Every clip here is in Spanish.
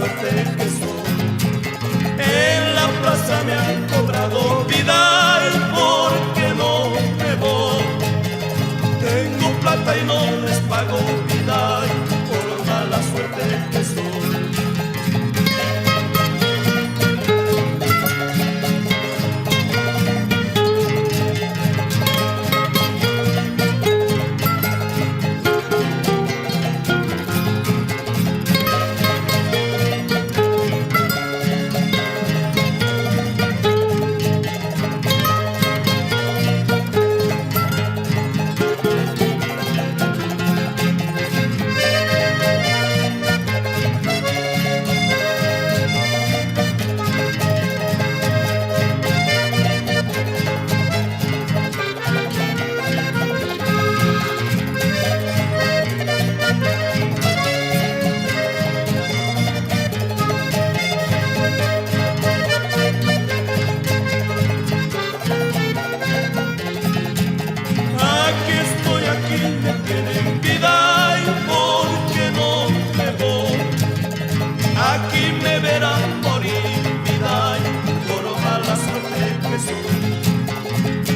suerte que soy. En la plaza me han cobrado vida y porque no me voy. Tengo plata y no les pago vida y por mala suerte que soy.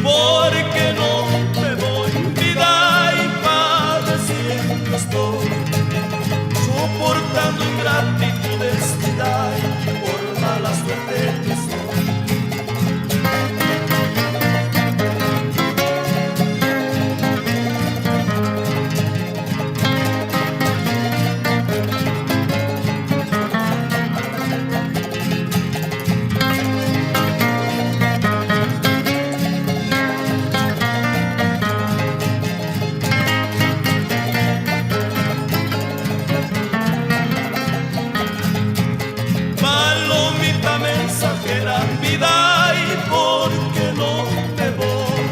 Porque no me voy, vida y padeciendo estoy, soportando ingratitudes, vida y por mala suerte que soy. Vida y porque no me voy,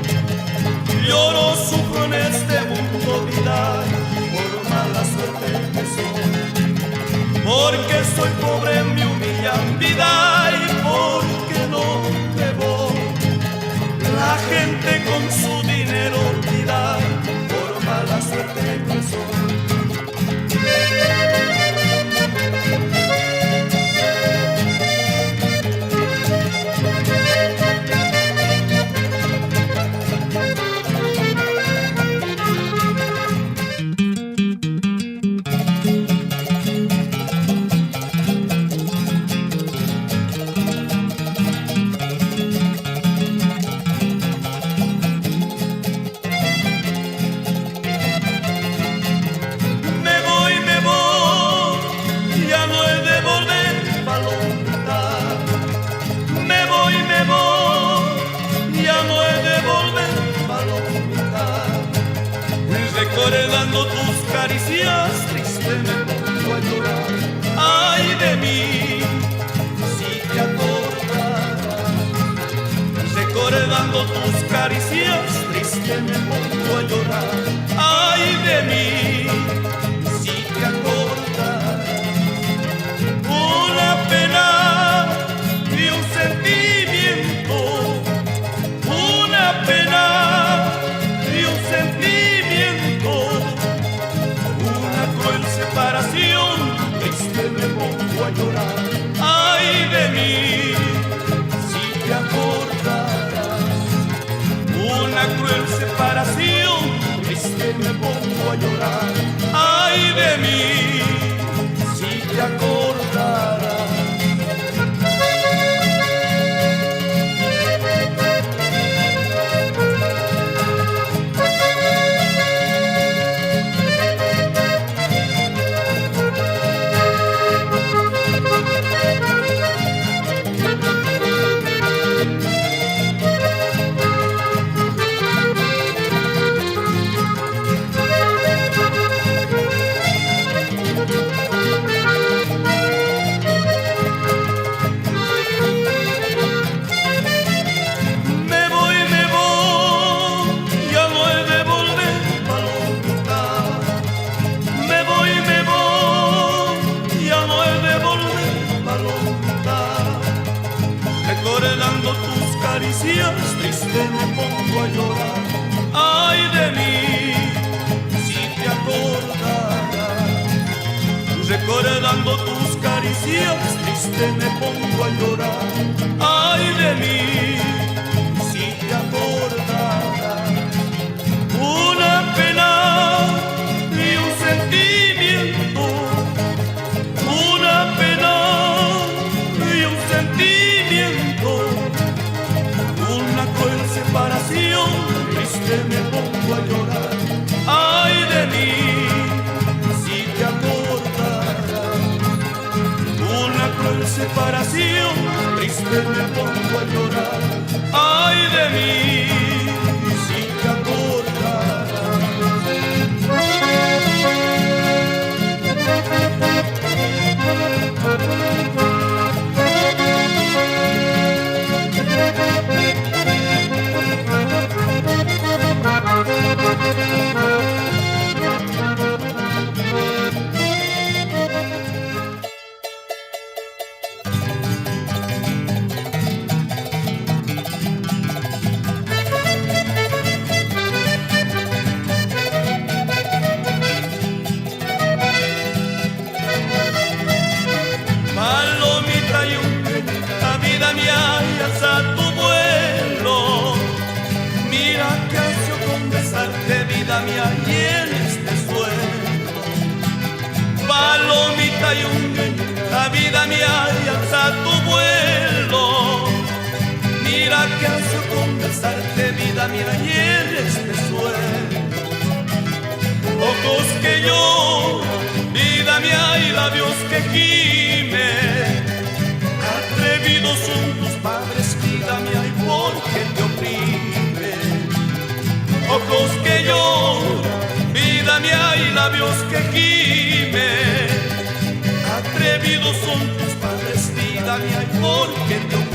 lloro, sufro en este mundo, vida y por mala suerte que soy. Porque soy pobre me humillan, vida y porque no me voy. La gente con su dinero, vida y por mala suerte que soy. Recordando tus caricias, triste me pongo a llorar. Ay de mí, si te acordarás. Recordando tus caricias, triste me pongo a llorar. Ay de mí, si te acordarás. Una pena y un sentimiento, una pena y un sentimiento, una cruel separación, triste me pongo a llorar. Ay de mí, si te acordarás. Una cruel separación, triste me pongo a llorar. Ay de mí, si te acordarás. Recordando tus caricias, triste me pongo a llorar. Ay de mí, si te acordarás. Recordando tus caricias, caricias triste me pongo a llorar. Ay de mí, si te acordara una pena y un sentimiento, una pena y un sentimiento, una cruel separación, triste me pongo a llorar. Ay de mí, si te acordara una cruel separación, triste me pongo a llorar. Ay de mí, si te acordara. Palomita yunque, la vida mía y alza tu vuelo. Mira que ansia con besarte, vida mía, y en este suelo. Palomita yunque, la vida mía y alza tu vuelo. Mira que ansia con besarte, vida mía, y en este suelo. Ojos que lloran, vida mía, y labios que gimen. Atrevidos son tus padres, vida mía, y por qué te oprimen. Ojos que lloran, vida mía, y labios que gimen. Atrevidos son tus padres, vida mía, y por qué te oprimen.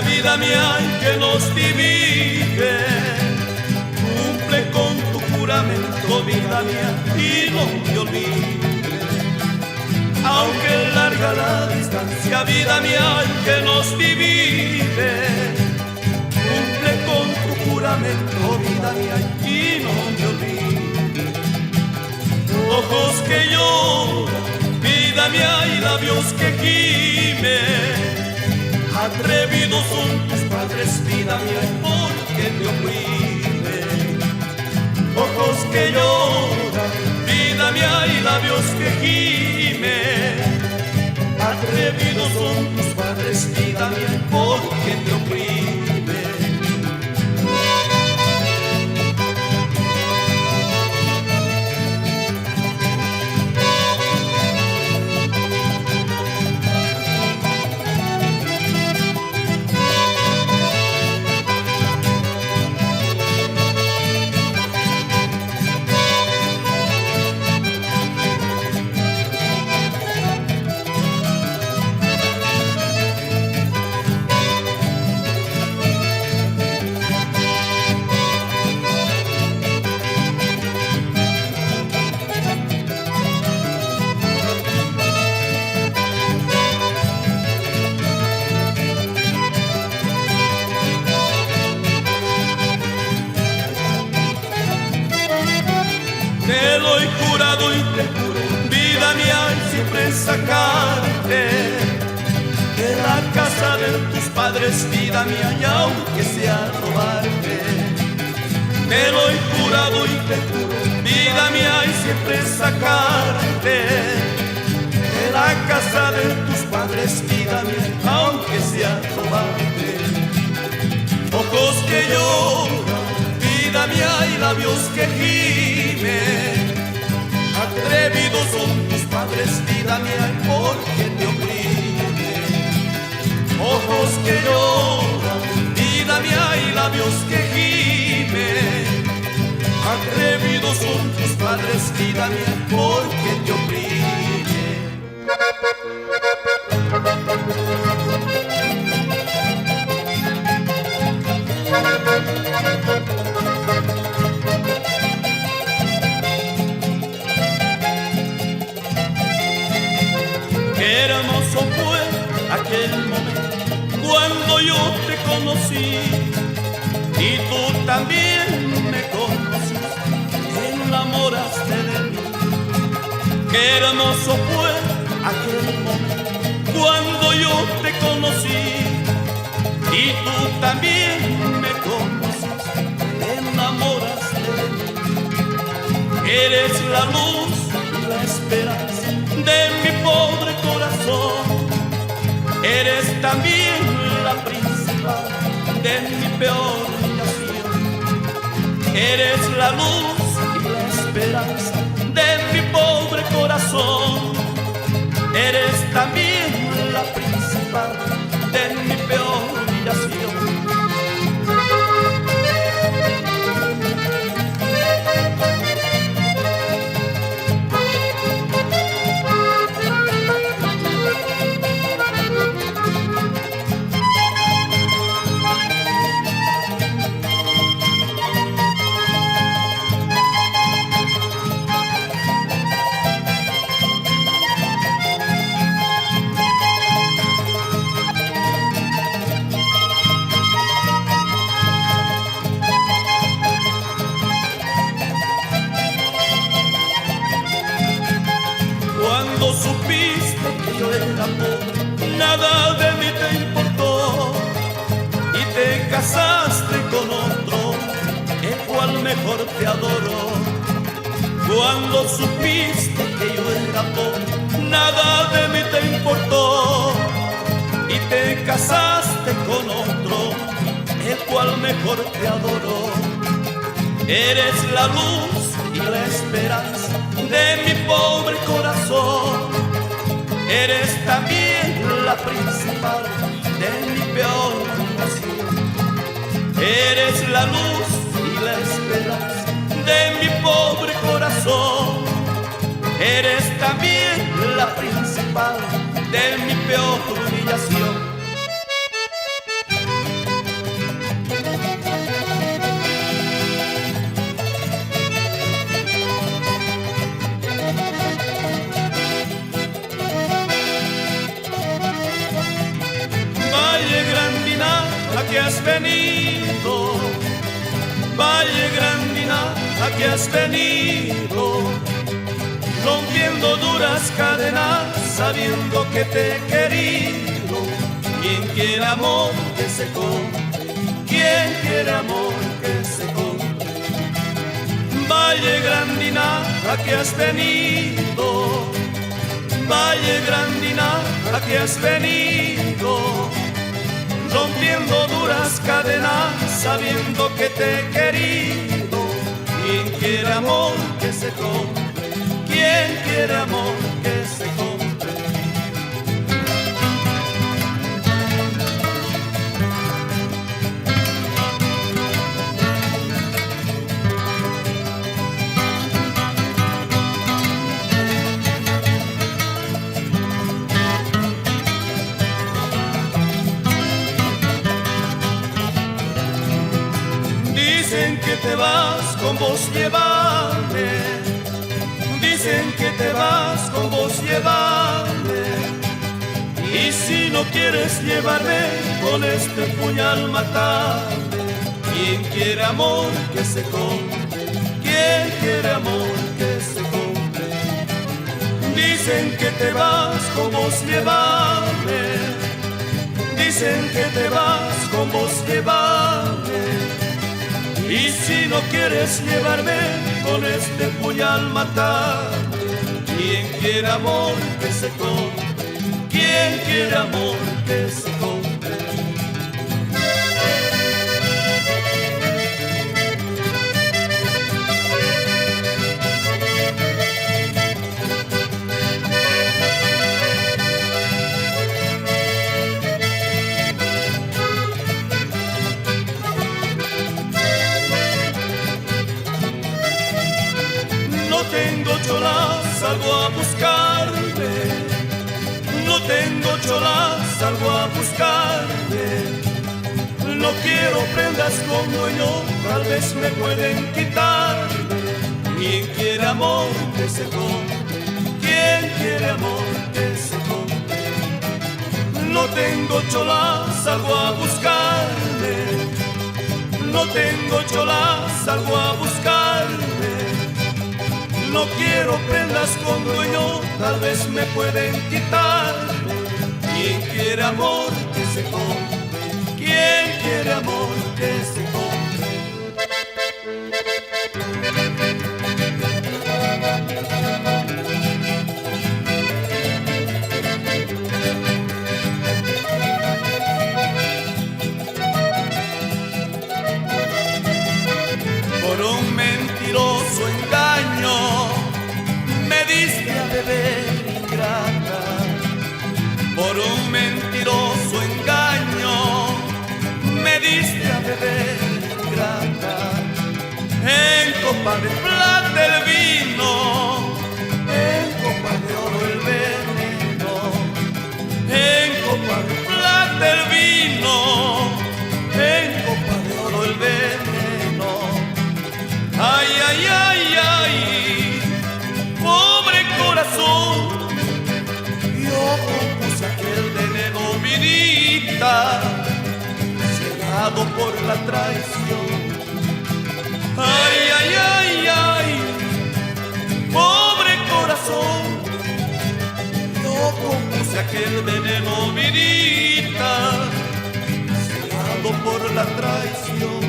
Vida mía que nos divide, cumple con tu juramento, vida mía, y no te olvides. Aunque larga la distancia, vida mía que nos divide, cumple con tu juramento, vida mía, y no te olvides. Ojos que lloran, vida mía, y labios que gimen. Atrevidos son tus padres, vida mía, ¿por qué te oprimen? Ojos que lloran, vida mía, y labios que gimen. Atrevidos son tus padres, vida mía, ¿por qué te oprimen? Te lo he jurado y te juro, vida mía, y siempre sacarte de la casa de tus padres, vida mía, y aunque sea robarte. Te lo he jurado y te juro, vida mía, y siempre sacarte de la casa de tus padres, vida mía, aunque sea robarte. Ojos que lloran, vida mía hay labios que gimen. Atrevidos son tus padres, vida mía, ¿por qué te oprimen? Ojos que lloran, vida mía, y labios que gimen. Atrevidos son tus padres, vida mía, ¿por qué te oprimen? Qué hermoso fue aquel momento cuando yo te conocí y tú también me conociste, te enamoraste de mí. Qué hermoso fue aquel momento cuando yo te conocí y tú también me conociste, te enamoraste de mí. Eres la luz y la esperanza de mi pobre corazón. Eres también la principal de mi peor humillación. Eres la luz y la esperanza de mi pobre corazón. Eres también la principal de mi peor humillación. Cuando supiste que yo era pobre, nada de mí te importó y te casaste con otro, el cual mejor te adoró. Cuando supiste que yo era pobre, nada de mí te importó y te casaste con otro, el cual mejor te adoró. Eres la luz y la esperanza de mi pobre corazón. Eres también la principal de mi peor humillación. Eres la luz y la esperanza de mi pobre corazón. Eres también la principal de mi peor humillación. Valle Grandina, aquí has venido. Valle Grandina, aquí has venido. Rompiendo duras cadenas, sabiendo que te he querido. ¿Quién quiere amor que se compre? ¿Quién quiere amor que se compre? Valle Grandina, aquí has venido. Valle Grandina, aquí has venido. Rompiendo duras cadenas, sabiendo que te he querido. ¿Quién quiere amor que se compre? ¿Quién quiere amor que se compre? Dicen que te vas, con vos llévame. Dicen que te vas, con vos llévame. Y si no quieres llevarme, con este puñal matarme. ¿Quién quiere amor que se compre? ¿Quién quiere amor que se compre? Dicen que te vas, con vos llévame. Dicen que te vas, con vos llévame. Y si no quieres llevarme, con este puñal matarme. ¿Quién quiere amor que se compre? ¿Quién quiere amor que se compre? salgo a buscarte. No tengo cholas, salgo a buscarte. No quiero prendas con dueño, tal vez me pueden quitar. ¿Quién quiere amor que se compre? ¿Quién quiere amor que se compre? No tengo cholas, salgo a buscarte. No tengo cholas, salgo a buscarte. No quiero prendas con dueño, tal vez me pueden quitar. ¿Quién quiere amor que se compre? ¿Quién quiere amor que se compre? Por un mentiroso engaño me diste a beber, ingrata. Por un mentiroso engaño me diste a beber, ingrata. En copa de plata el vino, en copa de oro el veneno. En copa de plata el vino, en copa de oro el veneno. Ay, ay, ay, ay, pobre corazón, yo compuse aquel veneno, vidita, cegado por la traición. Ay, ay, ay, ay, pobre corazón, yo compuse aquel veneno, vidita, cegado por la traición.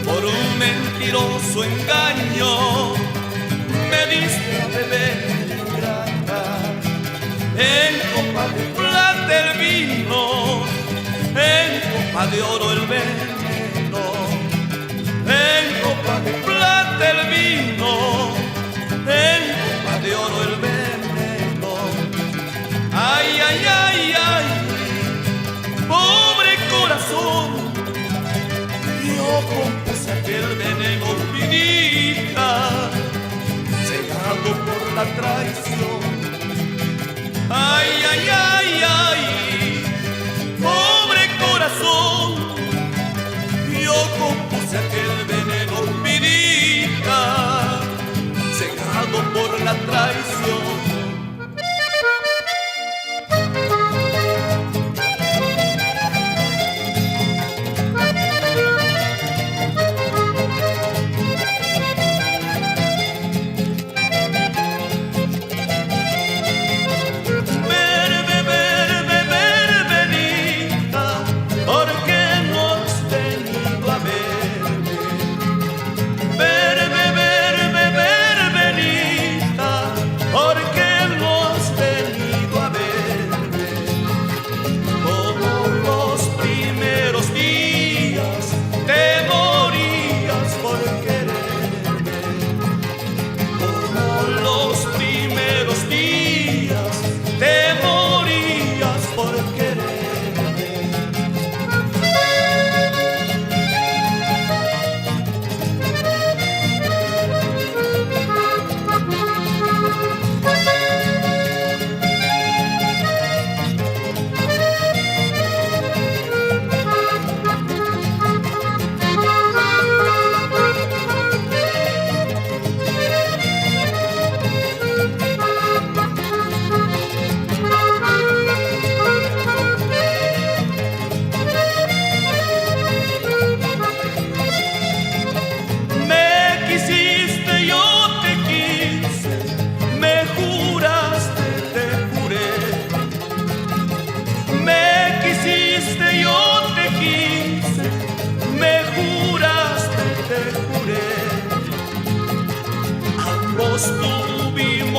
Por un mentiroso engaño me diste a beber, ingrata. En copa de plata el vino, en copa de oro el veneno. En copa de plata el vino, en copa de oro el veneno. Ay, ay, ay, ay, pobre corazón, yo compuse aquel veneno, vidita, cegado por la traición. Ay, ay, ay, ay, pobre corazón, yo compuse aquel veneno, vidita, cegado por la traición.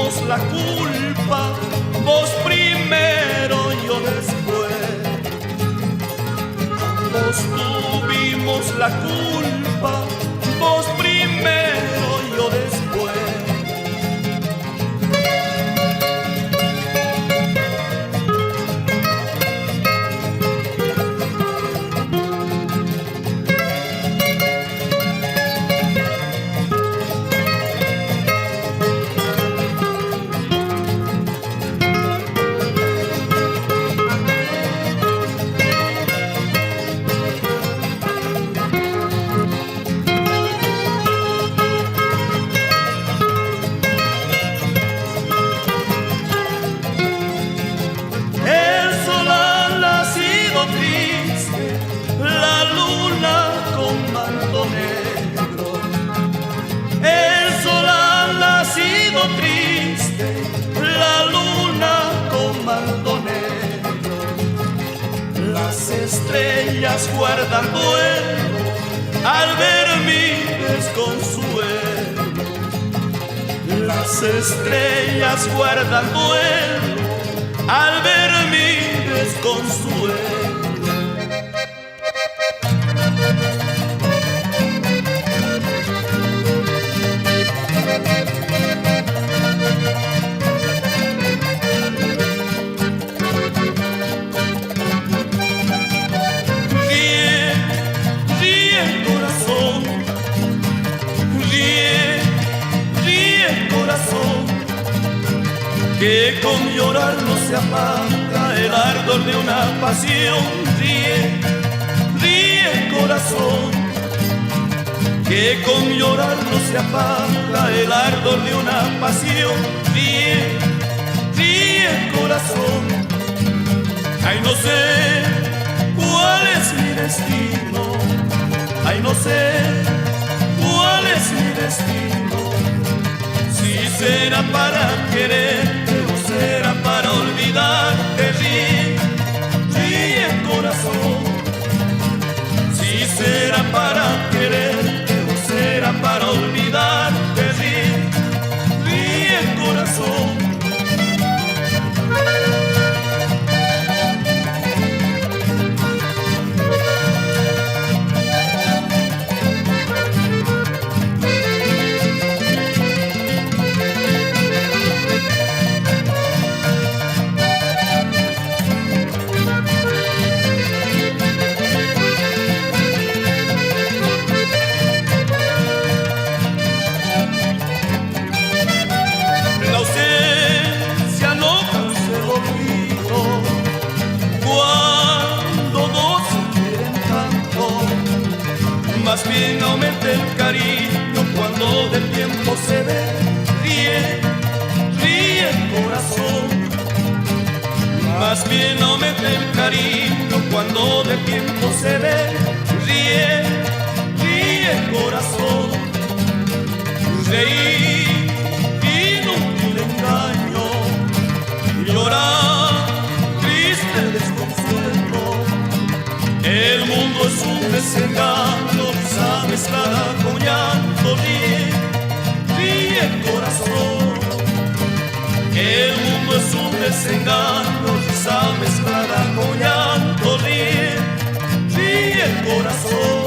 tuvimos la culpa, vos primero, yo después. Ambos tuvimos la culpa, vos primero, yo después. Triste, la luna con manto negro, las estrellas guardan duelo al ver mi desconsuelo. Las estrellas guardan duelo al ver mi desconsuelo. Que con llorar no se apaga el ardor de una pasión. Ríe, ríe corazón, que con llorar no se apaga el ardor de una pasión. Ríe, ríe corazón, ay no sé cuál es mi destino, ay no sé cuál es mi destino. Si será para quererte o será para olvidarte. Ríe, ríe corazón. Si será para quererte o será para olvidarte. Ríe, ríe corazón. Más bien aumenta el cariño cuando del tiempo se ve. Ríe, ríe corazón. Más bien aumenta el cariño cuando del tiempo se ve. Ríe, ríe corazón. Reír, inútil engaño. Llorar, triste desconsuelo. El mundo es un desengaño, risa mezclada con llanto. Ríe, ríe corazón. El mundo es un desengaño, risa mezclada con llanto. Ríe, ríe corazón.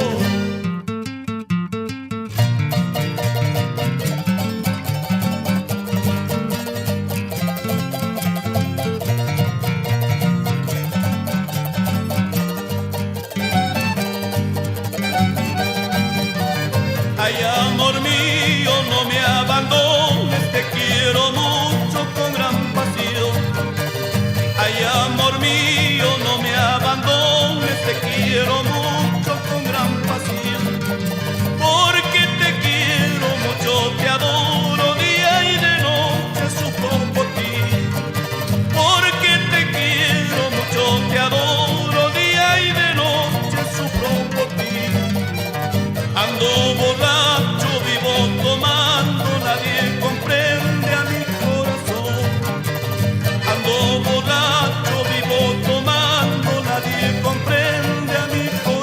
Ay, amor mío, no me abandones, te quiero mucho con gran pasión. Ay, amor mío, no me abandones, te quiero mucho con gran pasión. Porque te quiero mucho, te adoro, día y de noche sufro por ti. Porque te quiero mucho, te adoro, día y de noche sufro por ti. Ando borracho, vivo tomando, nadie comprende a mi corazón. Ando borracho, vivo tomando, nadie comprende a mi corazón.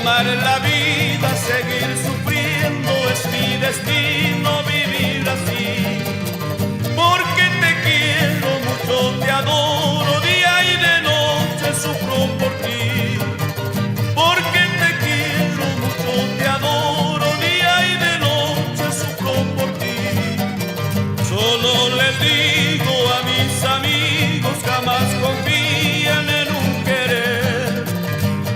amar la vida, seguir sufriendo, es mi destino vivir así. Porque te quiero mucho, te adoro, día y de noche sufro por ti. Porque te quiero mucho, te adoro, día y de noche sufro por ti. Solo les digo a mis amigos, jamás confían en un querer.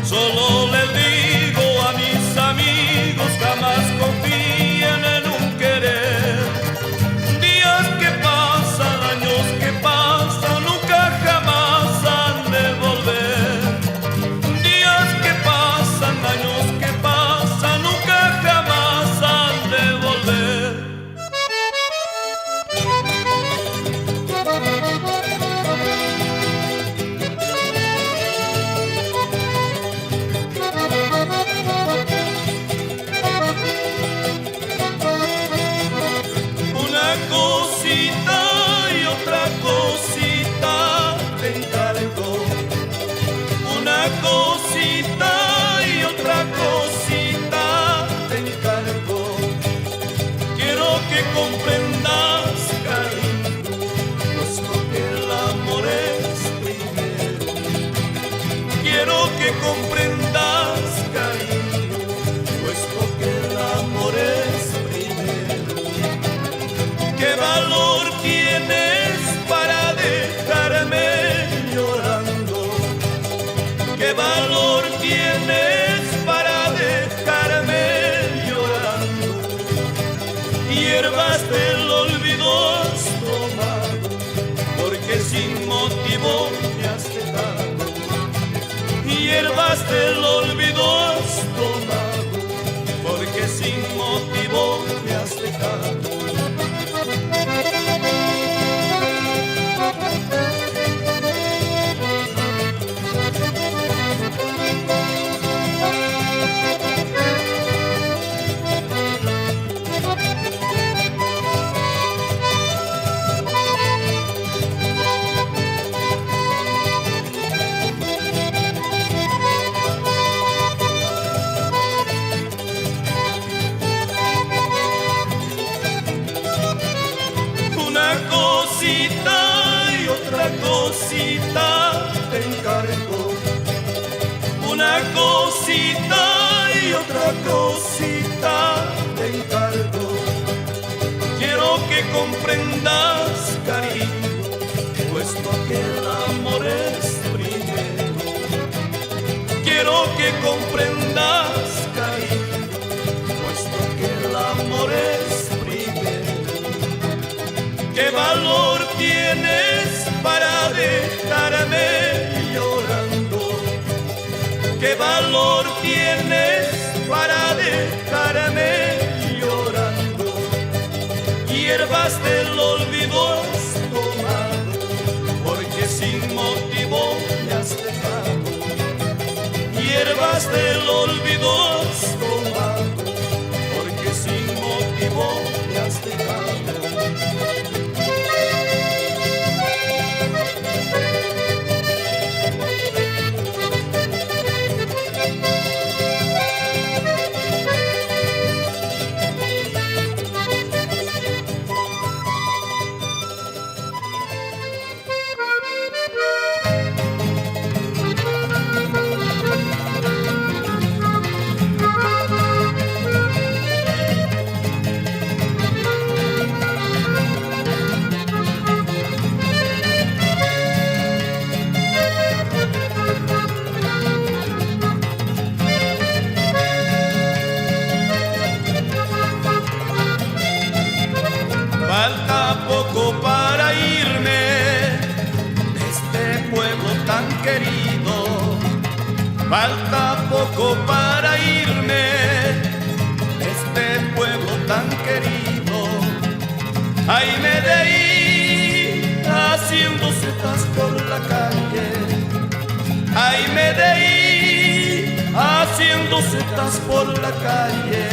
Solo les digo a mis amigos, jamás confían en un querer. Días que pasan, años que pasan, nunca jamás han de volver. Días que pasan, años que pasan, nunca jamás han de volver. Una cosita y otra cosita te encargo. Una cosita y otra cosita te encargo. Quiero que comprendas, cariño, puesto que el amor es primero. Quiero que comprendas, cariño, puesto que el amor es primero. ¿Qué valor tienes para dejarme llorando? ¿Qué valor tienes para dejarme llorando? Hierbas del olvido has tomado, porque sin motivo me has dejado. Hierbas del olvido has tomado, porque sin motivo me has dejado. Una cosita y otra cosita te encargo. Una cosita y otra cosita te encargo. Quiero que comprendas, cariño, puesto que el amor es primero. Quiero que comprendas, cariño, puesto que el amor es primero. ¿Qué valor tienes para dejarme llorando? ¿Qué valor tienes para dejarme llorando? Hierbas del olvido has tomado, porque sin motivo me has dejado. Hierbas del olvido has tomado, porque sin motivo me has dejado. Falta poco para irme de este pueblo tan querido. Falta poco para irme de este pueblo tan querido. Ay, me de ir haciendo setas por la calle. Ay, me de ir haciendo setas por la calle.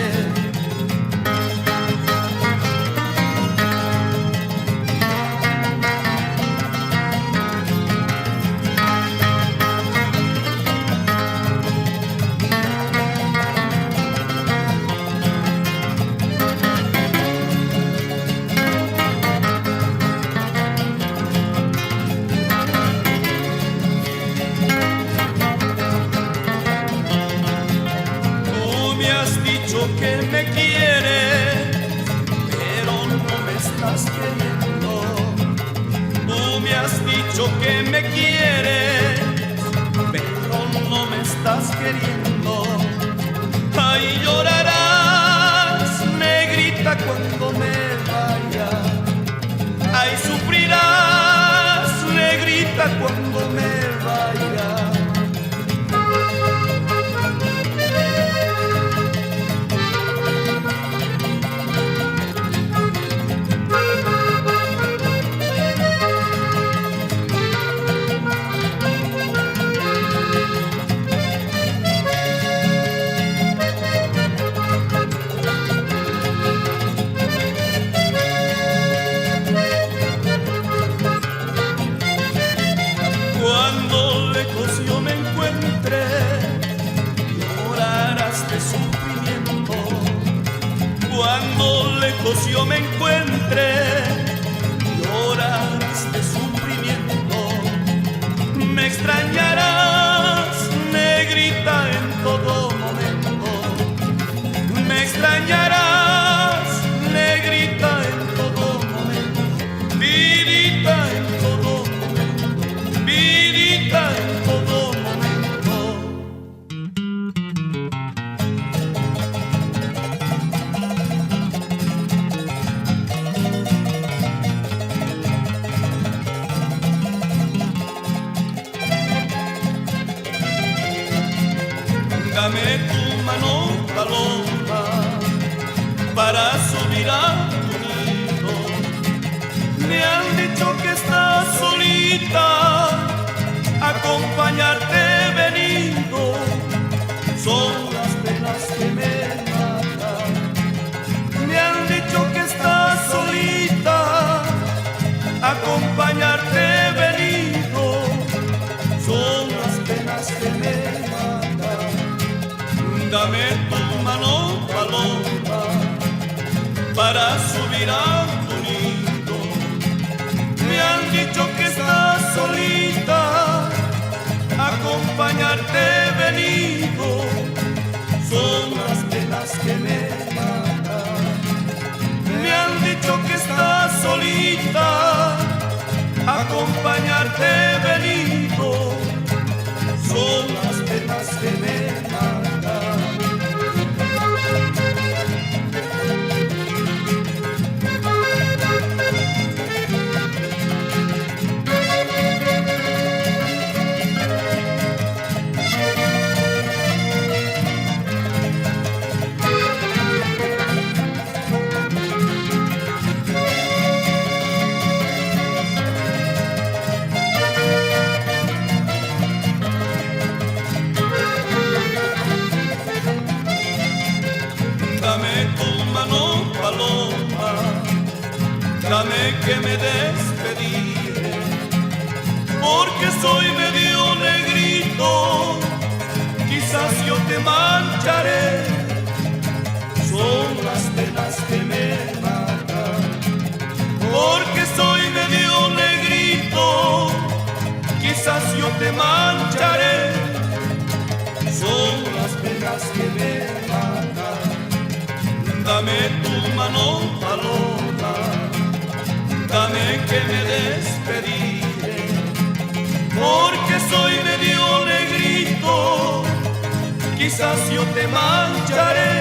dicho que me quieres, pero no me estás queriendo. Tú me has dicho que me quieres, pero no me estás queriendo. Ay, llorarás, negrita, cuando me vaya. Ay, sufrirás, negrita, cuando me vaya. Cuando lejos yo me encuentre, llorarás de sufrimiento. Cuando lejos yo me encuentre, llorarás de sufrimiento. Me extrañarás, negrita, en todo momento. Me extrañarás, negrita, en todo momento. Vidita, en todo momento. Vidita, en todo momento. Dame tu mano, paloma, para subir a tu nido. Me han dicho que estás solita, acompañarte he venido. Son las penas que me matan. Me han dicho que estás solita, acompañarte he venido. Son las penas que me matan. Dame tu mano, paloma, para subir a tu nido. Me han dicho que estás solita, acompañarte he venido. Son las penas que me matan. Me han dicho que estás solita, acompañarte he venido. Son las penas que me matan. Dame tu mano, paloma, dame que me despediré, porque soy medio negrito, quizás yo te mancharé. Son las penas que me matan, porque soy medio negrito, quizás yo te mancharé. Son las penas que me matan. Dame tu mano, paloma, dame que me despediré, porque soy medio negrito, quizás yo te mancharé.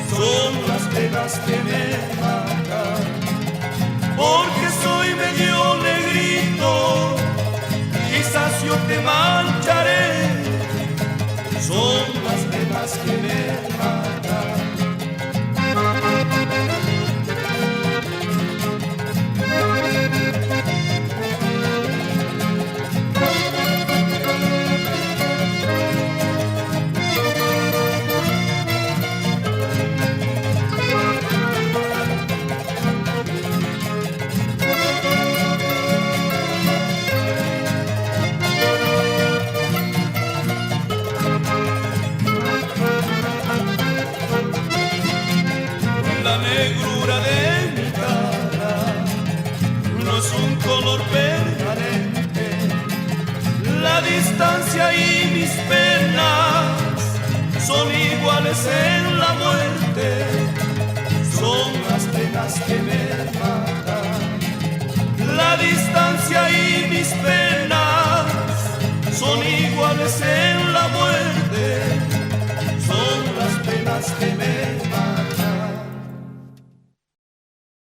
Son las penas que me matan, porque soy medio negrito, quizás yo te mancharé. Son las penas que me matan. La negrura de mi cara no es un color permanente. La distancia y mis penas son iguales en la muerte, son las penas que me matan, la distancia y mis penas